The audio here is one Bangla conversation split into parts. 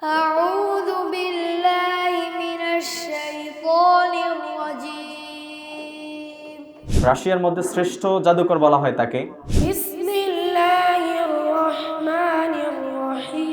أعوذ بالله من الشيطان الرجيم রাশিয়ার মধ্যে শ্রেষ্ঠ জাদুকর বলা হয় তাকে। بسم الله الرحمن الرحيم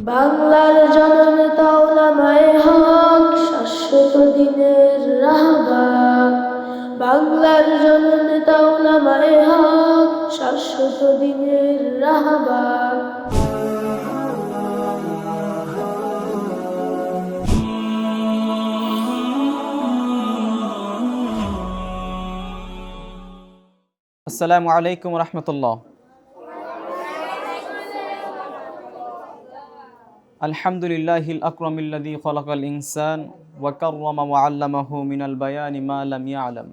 বাংলার জননেতা উলামায়ে হক শাশ্বত দিনের রাহবার। বাংলার জননেতা উলামায়ে হক শাশ্বত দিনের রাহবার। আসসালামু আলাইকুম রহমতুল্লাহ। আলহামদুলিল্লাহিল আকরামিল্লাযী খালাকাল ইনসান ওয়া কাররামা ওয়া আল্লামাহু মিনাল বায়ানি মা লাম ইয়ালাম।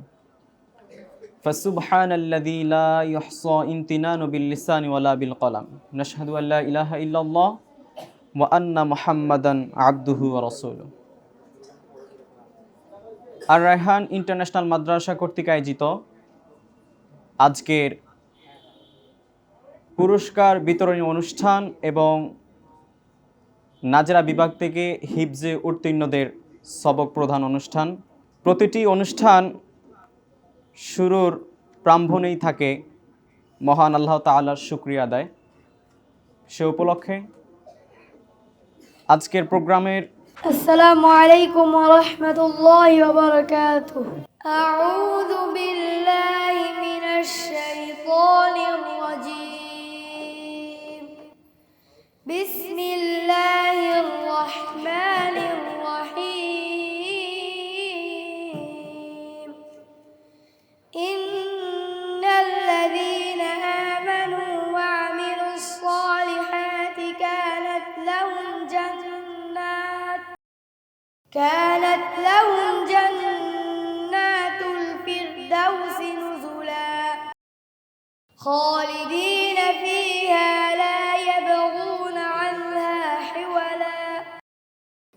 ফাসুবহানাল্লাযী লা ইহসা ইমতিনানু বিল লিসানি ওয়ালা বিল কলাম। নাশহাদু আল লা ইলাহা ইল্লাল্লাহ ওয়া আন্না মুহাম্মাদান আবদুহু ওয়া রাসূলুহু। আর রায়হান ইন্টারন্যাশনাল মাদ্রাসা কর্তৃক আয়োজিত আজকের পুরস্কার বিতরণী অনুষ্ঠান এবং নাজরা বিভাগ থেকে হিফজে উত্তীর্ণদের সবক প্রদান অনুষ্ঠান, প্রতিটি অনুষ্ঠান শুরুর প্রারম্ভনেই থাকে মহান আল্লাহ তাআলার শুকরিয়া আদায়। সে উপলক্ষে আজকের প্রোগ্রামের আসসালামু আলাইকুম ওয়া রাহমাতুল্লাহি ওয়া বারাকাতুহু। আউযু বিল্লাহি মিনাশ শাইতানির রাজীম। বিসমিল্লাহির রাহমানির রাহিম। ইন্নাল্লাযীনা আমানু ওয়া আমিলুস সালিহাতি كانت لهم جنات الفردوس نزلا خالدين فيها لا يبغون عنها حولا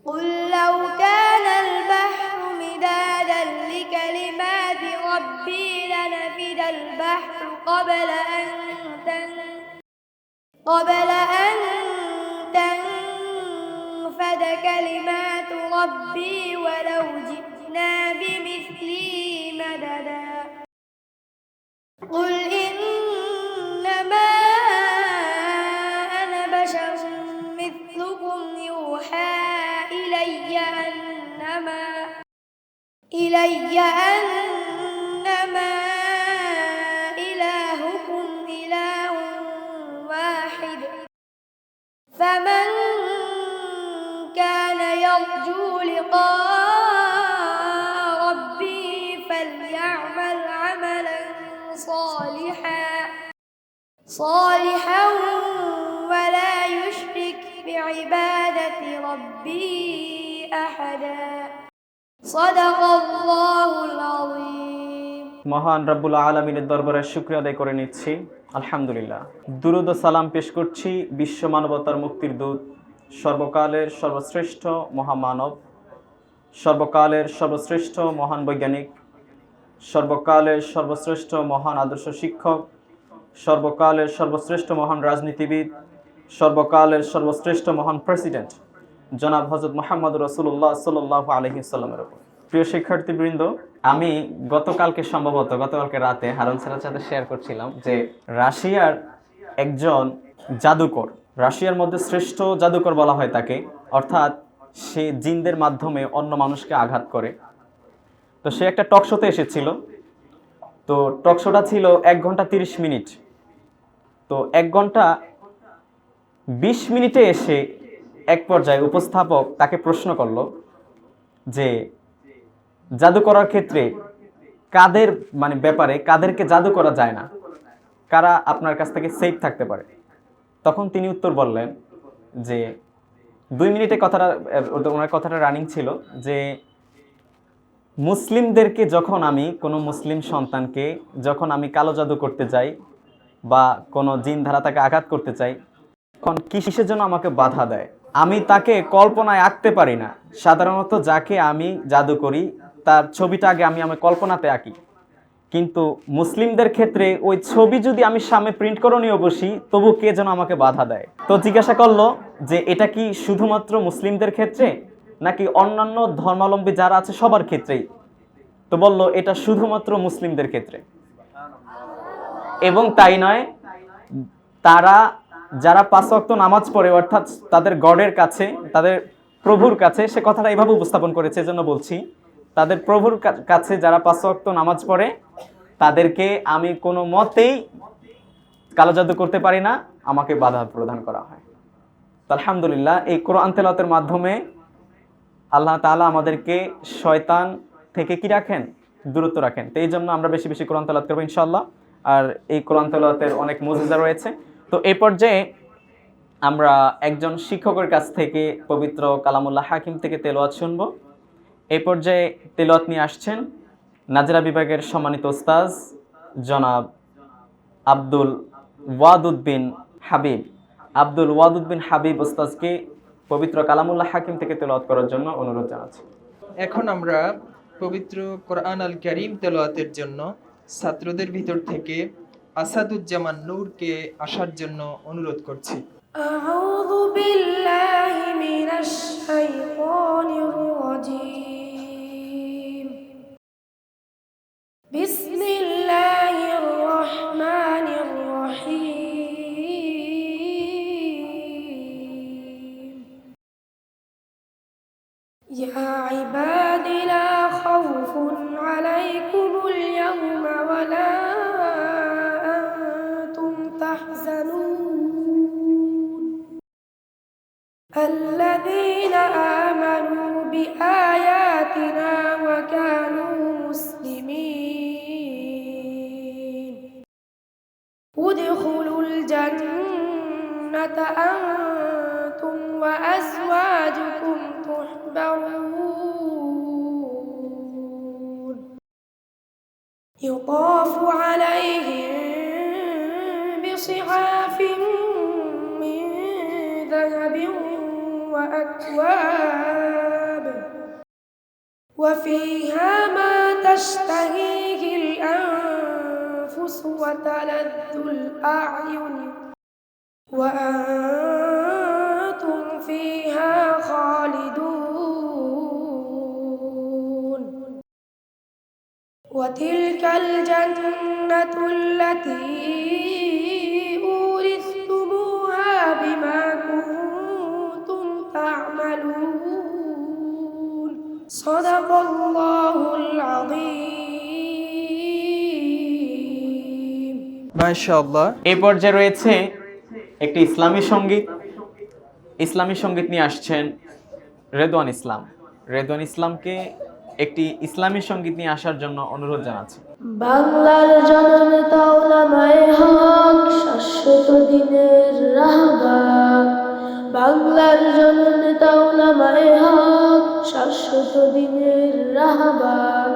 قل لو كان البحر مدادا لكلمات ربي لنفد البحر قبل أن تنفد كلمات ربي ولو جئنا بمثله مددا قل إنما أنا بشر مثلكم يوحى إلي أنما إلهكم إله واحد فمن كان يرجو لقاء ربه فليعمل عملا صالحا ولا يشرك بعبادة ربه أحدا صدق الله العظيم। মহান রব্বুল আলামিনের দরবারে শুকরিয়া আদায় করে নিচ্ছি, আলহামদুলিল্লাহ। দুরূদ ও সালাম পেশ করছি বিশ্ব মানবতার মুক্তির দূত, সর্বকালের সর্বশ্রেষ্ঠ মহামানব, সর্বকালের সর্বশ্রেষ্ঠ মহান বৈজ্ঞানিক, সর্বকালের সর্বশ্রেষ্ঠ মহান আদর্শ শিক্ষক, সর্বকালের সর্বশ্রেষ্ঠ মহান রাজনীতিবিদ, সর্বকালের সর্বশ্রেষ্ঠ মহান প্রেসিডেন্ট জনাব হযরত মুহাম্মদুর রাসূলুল্লাহ সাল্লাল্লাহু আলাইহি ওয়াসাল্লামের উপর। প্রিয় শিক্ষার্থীবৃন্দ, আমি গতকালকে রাতে হারুন স্যারের সাথে শেয়ার করছিলাম যে রাশিয়ার একজন জাদুকর, রাশিয়ার মধ্যে শ্রেষ্ঠ জাদুকর বলা হয় তাকে, অর্থাৎ সে জিনদের মাধ্যমে অন্য মানুষকে আঘাত করে। তো সে একটা টক শোতে এসেছিল। তো টক শোটা ছিল 1 ঘন্টা 30 মিনিট। তো 1 ঘন্টা 20 মিনিটে এসে এক পর্যায়ে উপস্থাপক তাকে প্রশ্ন করলো যে জাদু করার ক্ষেত্রে কাদেরকে জাদু করা যায় না, কারা আপনার কাছ থেকে সেফ থাকতে পারে। তখন তিনি উত্তর বললেন যে 2 মিনিটে ওনার কথাটা রানিং ছিল যে মুসলিমদেরকে কোনো মুসলিম সন্তানকে যখন আমি কালো জাদু করতে যাই বা কোনো জিন ধারা তাকে আঘাত করতে চাই, তখন কিসের জন্য আমাকে বাধা দেয়? আমি তাকে কল্পনায় আঁকতে পারি না। সাধারণত যাকে আমি জাদু করি তার ছবিটা আগে আমি আমার কল্পনাতে আঁকি, কিন্তু মুসলিমদের ক্ষেত্রে ওই ছবি যদি আমি সামনে প্রিন্ট করে নিয়ে বসি, তবু কে যেন আমাকে বাধা দেয়। তো জিজ্ঞাসা করলো যে এটা কি শুধুমাত্র মুসলিমদের ক্ষেত্রে নাকি অন্যান্য ধর্মাবলম্বী যারা আছে সবার ক্ষেত্রেই? তো বলল এটা শুধুমাত্র মুসলিমদের ক্ষেত্রে। এবং তাই নয়, তারা যারা 5 ওয়াক্ত নামাজ পড়ে, অর্থাৎ তাদের গডের কাছে, তাদের প্রভুর কাছে, সে কথাটা এইভাবে উপস্থাপন করেছে, এজন্য বলছি তাদের প্রভুর কাছে যারা 5 ওয়াক্ত নামাজ পড়ে তাদেরকে আমি কোনো মতেই কালো জাদু করতে পারি না, আমাকে বাধা প্রদান করা হয়। তো আলহামদুলিল্লাহ, এই কোরআন তেলাওয়াতের মাধ্যমে আল্লাহ তাআলা আমাদেরকে শয়তান থেকে কি রাখেন? দূরত্ব রাখেন। তো এই জন্য আমরা বেশি বেশি কোরআন তেলাওয়াত করবো ইনশাআল্লাহ। আর এই কোরআন তেলাওয়াতের অনেক মুজিজা রয়েছে। তো এই পর্যায়ে আমরা একজন শিক্ষকের কাছ থেকে পবিত্র কালামুল্লাহ হাকিম থেকে তেলাওয়াত শুনবো। এই পর্যায়ে তেলাওয়াত নিয়ে আসছেন নাজরা বিভাগের সম্মানিত ওস্তাদ জনাব আব্দুল ওয়াদুদ বিন হাবিব। আব্দুল ওয়াদুদ বিন হাবিব ওস্তাদকে পবিত্র কালামুল্লাহ হাকিম থেকে তেলাওয়াত করার জন্য অনুরোধ জানাচ্ছি। এখন আমরা পবিত্র কোরআন আল কারীম তেলাওয়াতের জন্য ছাত্রদের ভিতর থেকে আসাদুজ্জামান নূরকে আসার জন্য অনুরোধ করছি। أعوذ بالله من الشيطان الرجيم بسم الله الرحمن الرحيم يا عباد لا خوف عليكم اليوم ولا أنتم تحزنون الذين آمنوا بآياتنا وكانوا مسلمين ادخلوا الجنة أنتم وأزواجكم تحبرون يطاف عليهم بصحاف من ذهب وأكواب وفيها ما تشتهيه الأنفس وتلذ الأعين وأنتم فيها خالدون وتلك الجنة التي أورثتموها بما كنتم تعملون صدق الله العظيم মাশাআল্লাহ। এই পর্যায়ে রয়েছে একটি ইসলামী সঙ্গীত। ইসলামী সঙ্গীত নিয়ে আসছেন রেদওয়ান ইসলাম। রেদওয়ান ইসলামকে একটি ইসলামী সঙ্গীত নিয়ে আসার জন্য অনুরোধ জানাচ্ছি। বাংলার জননেতা উলামায়ে হক শাশ্বত দিনের রাহবার বাংলার জননেতা উলামায়ে হক শাশ্বত দিনের রাহবার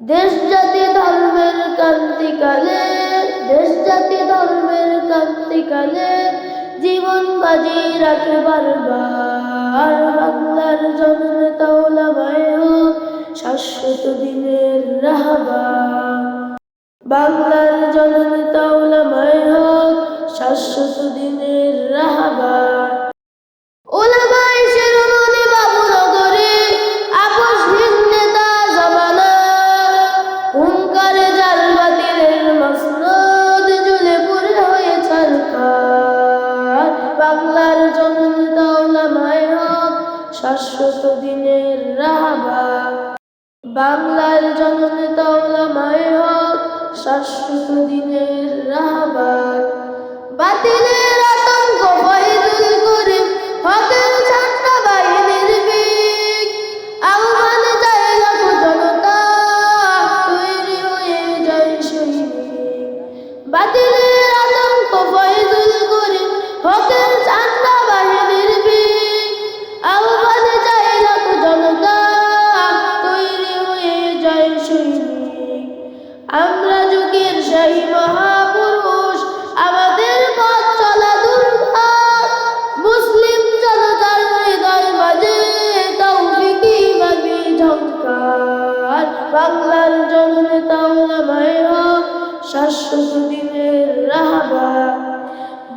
দেশ জাতি ধর্মের ক্রান্তিকালে দেশ জাতি ধর্মের ক্রান্তিকালে জীবন বাজি রাখে বারবার বাংলার জননেতা উলামায়ে হক শাশ্বত দিনের রাহবার বাংলার জননেতা উলামায়ে হক শাশ্বত দিনের রাহবার উলামায়ে শিরোমণি বাবুনগরে আপসহীন নেতা জামানা হুঙ্কারে জাল বাতিলের মসনদ জ্বলে পুড়ে হয়ে ছারখার বাংলার জননেতা উলামায়ে হক শাশ্বত দিনের রাহবার বাংলার জননেতা উলামায়ে হক শাশ্বত দিনের রাহবার বাতিলের আতঙ্ক ফয়জুল করিম হকের ঝান্ডা বাহিনীর বিক আহ্বান যায় লাখো জনতা তৈরি হয়ে যায় সৈনিক বাতিলের আতঙ্ক ফয়জুল করিম হকের ঝান্ডা বাহিনীর বিক আহ্বান যায় লাখো জনতা তৈরি হয়ে যায় সৈনিক আমরা যুগের শাহী মহাপুরুষ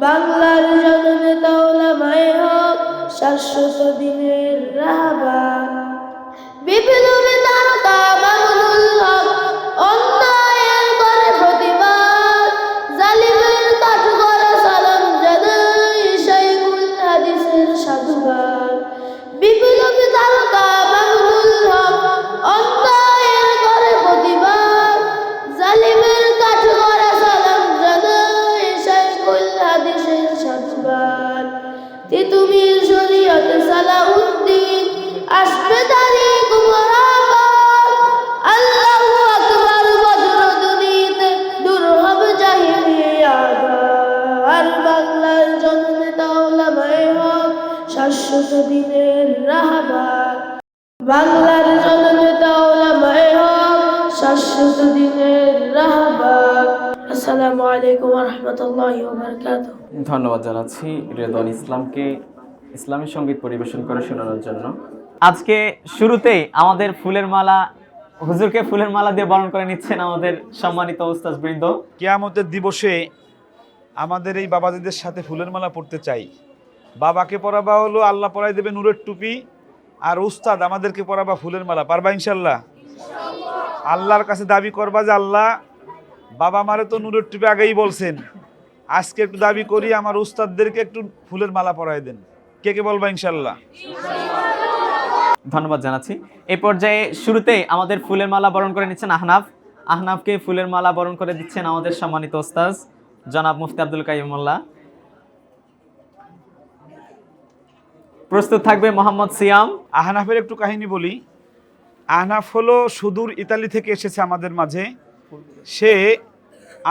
বাংলার জননেতা উলামায়ে হক শাশ্বত দিনের রাহবার বিপ্লবী তারকা মামুনুল হক অন্যায়ের করে প্রতিবাদ জালিমের কাঠগড়া সালাম জানাই শাইখুল হাদিসের সাধুবাদ বিপ্লবী তারকা মামুনুল হক অন্যায়ের করে প্রতিবাদ জালিমের কাঠগড়া সালাম জানাই শাইখুল হাদিসের সাধুবাদ তিতুমির শরীয়তে সালাউদ্দিন আসবে তারিখ বরাবর আল্লাহু আকবার বজ্রধ্বনিতে দূর হবে জাহিলিয়াত আর বাংলার জননেতা উলামায়ে হক শাশ্বত দিনের রাহবার বাংলার জননেতা উলামায়ে হক শাশ্বত দিনের রাহবার আসসালামু আলাইকুম ওয়া রাহমাতুল্লাহি ওয়া বারাকাতুহু ধন্যবাদ জানাচ্ছি রেদওয়ান ইসলামকে ইসলামী সঙ্গীত পরিবেশন করে শোনানোর জন্য। আজকে শুরুতেই আমাদের ফুলের মালা হুজুরকে ফুলের মালা দিয়ে বরণ করে নিচ্ছেন আমাদের সম্মানিত উস্তাদ বৃন্দ। কিয়ামতের দিবসে আমাদের এই বাবাজিদের সাথে ফুলের মালা পড়তে চাই। বাবাকে পরাবা হলো আল্লাহ পরাই দেবে নূরের টুপি, আর উস্তাদ আমাদেরকে পরাবা ফুলের মালা। পারবা ইনশাল্লাহ? আল্লাহর কাছে দাবি করবা যে আল্লাহ বাবা মারে তো নূরের টুপি আগেই বলছেন, আজকে একটু দাবি করি আমার উস্তাদদেরকে একটু ফুলের মালা পরাই দেন। কে কে বলবা ইনশাল্লাহ? ধন্যবাদ জানাচ্ছি। এই পর্যায়ে শুরুতেই আমাদের ফুলের মালা বরণ করে নিচ্ছেন আহনাফ। আহনাফকে ফুলের মালা বরণ করে দিচ্ছেন আমাদের সম্মানিত ওস্তাদ জনাব মুফতি আব্দুল কাইয়ুম মোল্লা। প্রস্তুত থাকবে মোহাম্মদ সিয়াম। আহনাফের একটু কাহিনী বলি। আহনাফ হলো সুদূর ইতালি থেকে এসেছে আমাদের মাঝে। সে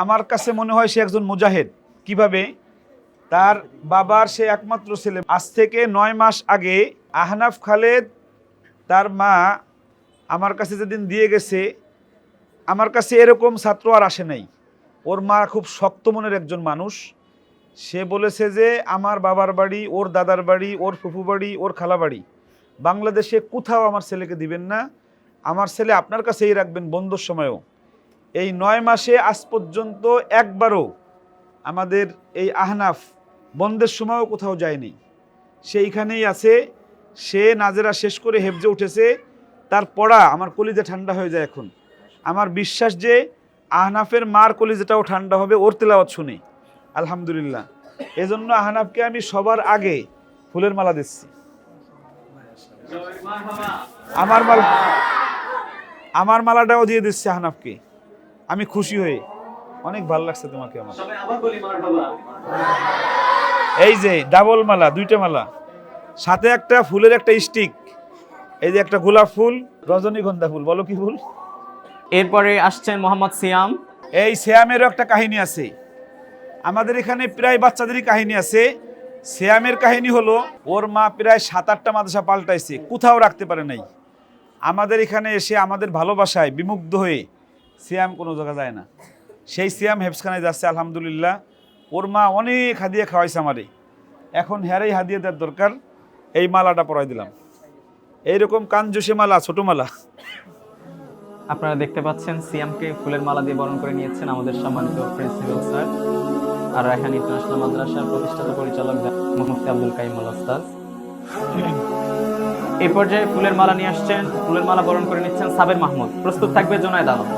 আমার কাছে মনে হয় সে একজন মুজাহিদ। কিভাবে? তার বাবার সে একমাত্র ছেলে। আজ থেকে 9 মাস আগে আহনাফ খালেদ তার মা আমার কাছে যেদিন দিয়ে গেছে, আমার কাছে এরকম ছাত্র আর আসে নাই। ওর মা খুব শক্ত মনের একজন মানুষ। সে বলেছে যে আমার বাবার বাড়ি, ওর দাদার বাড়ি, ওর ফুফু বাড়ি, ওর খালা বাড়ি বাংলাদেশে কোথাও আমার ছেলেকে দিবেন না, আমার ছেলে আপনার কাছেই রাখবেন বন্ধুর সময়ও। এই 9 মাসে আজ পর্যন্ত একবারও আমাদের এই আহনাফ বন্ধের সময়ও কোথাও যায়নি। সেইখানেই আছে। সে নাজেরা শেষ করে হেফজে উঠেছে। তার পড়া আমার কলিজা ঠান্ডা হয়ে যায়। এখন আমার বিশ্বাস যে আহনাফের মার কলিজাটাও ঠান্ডা হবে ওর তেলাওয়াত শুনে। আলহামদুলিল্লাহ। এজন্য আহনাফকে আমি সবার আগে ফুলের মালা দিচ্ছি। আমার মালাটাও দিয়ে দিচ্ছি আহনাফকে। আমি খুশি হয়ে, অনেক ভালো লাগছে তোমাকে আমার। এই যে ডাবল মালা, 2টা মালা, সাথে একটা ফুলের একটা স্টিক। এই যে একটা গোলাপ ফুল, রজনীগন্ধা ফুল, বলো কি ফুল। এরপরে আসছেন মোহাম্মদ সিয়াম। এই সিয়ামেরও একটা কাহিনী আছে। আমাদের এখানে প্রায় বাচ্চাদেরই কাহিনী আছে। সিয়ামের কাহিনী হলো ওর মা প্রায় 7-8টা মাদ্রাসা পাল্টাইছে, কোথাও রাখতে পারে নাই। আমাদের এখানে এসে আমাদের ভালোবাসায় বিমুগ্ধ হয়ে সিয়াম কোনো জায়গা যায় না। সেই সিয়াম হেফজখানায় যাচ্ছে আলহামদুলিল্লাহ। ওর মা অনেক হাদিয়া খাওয়াইছে আমারে। এখন হ্যারেই হাদিয়া দেওয়ার দরকার। এই মালাটা পরাই দিলাম। এইরকম কানজোশে মালা, ছোট মালা। আপনারা দেখতে পাচ্ছেন সিয়ামকে ফুলের মালা দিয়ে বরণ করে নিয়েছেন আমাদের সম্মানিত প্রিন্সিপাল স্যার আর রায়হান ইন্টারন্যাশনাল মাদ্রাসার প্রতিষ্ঠাতা পরিচালক মুফতি আব্দুল কাইয়ুম মোল্লা ওস্তাদ। এই পর্যায়ে ফুলের মালা নিয়ে আসছেন, ফুলের মালা বরণ করে নিচ্ছেন সাবের মাহমুদ। প্রস্তুত থাকবে জোনায়েদ আলম।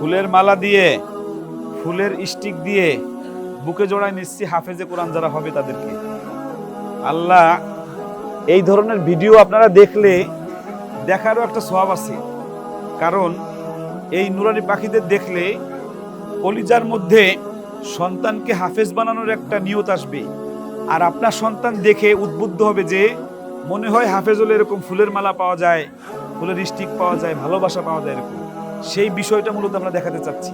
ফুলের মালা দিয়ে, ফুলের স্টিক দিয়ে বুকে জড়ায় নিচ্ছি হাফেজে কোরআন যারা হবে তাদেরকে। আল্লাহ, এই ধরনের ভিডিও আপনারা দেখলে দেখারও একটা সওয়াব আছে, কারণ এই নুরানি পাখিদের দেখলে কলিজার মধ্যে সন্তানকে হাফেজ বানানোর একটা নিয়ত আসবে, আর আপনার সন্তান দেখে উদ্বুদ্ধ হবে যে মনে হয় হাফেজ হলে এরকম ফুলের মালা পাওয়া যায়, ফুলের স্টিক পাওয়া যায়, ভালোবাসা পাওয়া যায়, এরকম সেই বিষয়টা মূলত আমরা দেখাতে চাচ্ছি।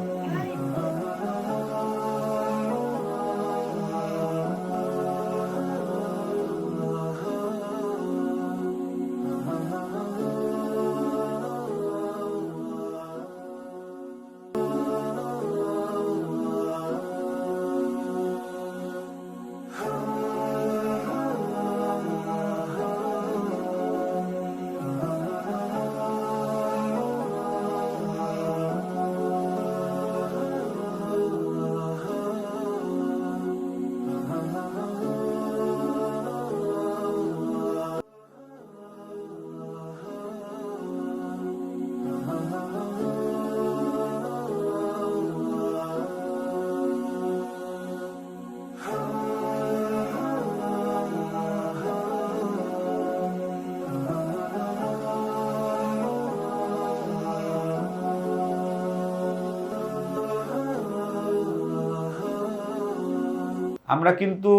আমরা কিন্তু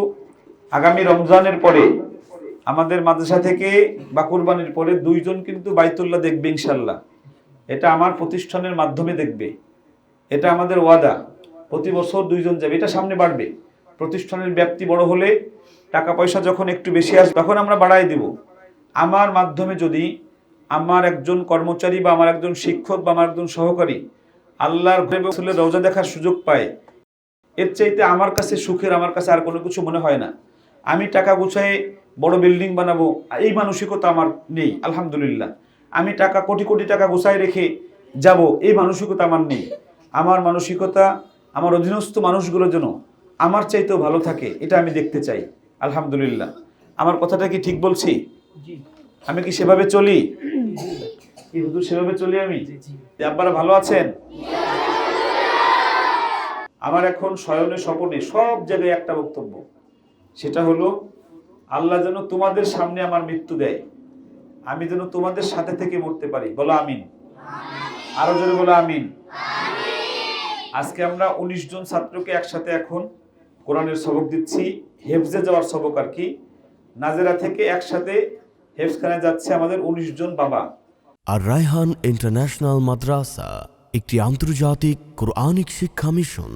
আগামী রমজানের পরে আমাদের মাদ্রাসা থেকে বা কুরবানির পরে 2 জন কিন্তু বাইতুল্লাহ দেখবে ইনশাল্লাহ। এটা আমার প্রতিষ্ঠানের মাধ্যমে দেখবে, এটা আমাদের ওয়াদা। প্রতি বছর 2 জন যাবে, এটা সামনে বাড়বে। প্রতিষ্ঠানের ব্যাপ্তি বড় হলে, টাকা পয়সা যখন একটু বেশি আসবে তখন আমরা বাড়াই দেব। আমার মাধ্যমে যদি আমার একজন কর্মচারী বা আমার একজন শিক্ষক বা আমার একজন সহকারী আল্লাহর ঘরে রওজা দেখার সুযোগ পায়, এর চাইতে আমার কাছে সুখের আমার কাছে আর কোনো কিছু মনে হয় না। আমি টাকা গুছায় বড় বিল্ডিং বানাবো এই মানসিকতা আমার নেই, আলহামদুলিল্লাহ। আমি টাকা কোটি কোটি টাকা গুছায় রেখে যাব এই মানসিকতা আমার নেই। আমার মানসিকতা আমার অধীনস্থ মানুষগুলো যেন আমার চাইতেও ভালো থাকে, এটা আমি দেখতে চাই, আলহামদুলিল্লাহ। আমার কথাটা কি ঠিক বলছি? আমি কি সেভাবে চলি? কি হুজুর সেভাবে চলি আমি? আপনারা ভালো আছেন? আমার এখন শয়নে স্বপনে সব জায়গায় একটা বক্তব্য, সেটা হলো আল্লাহ যেন তোমাদের সামনে আমার মৃত্যু দেয়, আমি যেন তোমাদের সাথে থেকে মরতে পারি। বলো আমিন। আরো জোরে বলো আমিন। আজকে আমরা 19 জন ছাত্রকে একসাথে এখন কোরআনের সবক দিচ্ছি, হেফজে যাওয়ার সবক আর কি। নাজেরা থেকে একসাথে হেফজখানে যাচ্ছে আমাদের 19 জন বাবা। আর রায়হান ইন্টারন্যাশনাল মাদ্রাসা একটি আন্তর্জাতিক কোরআনিক শিক্ষা মিশন।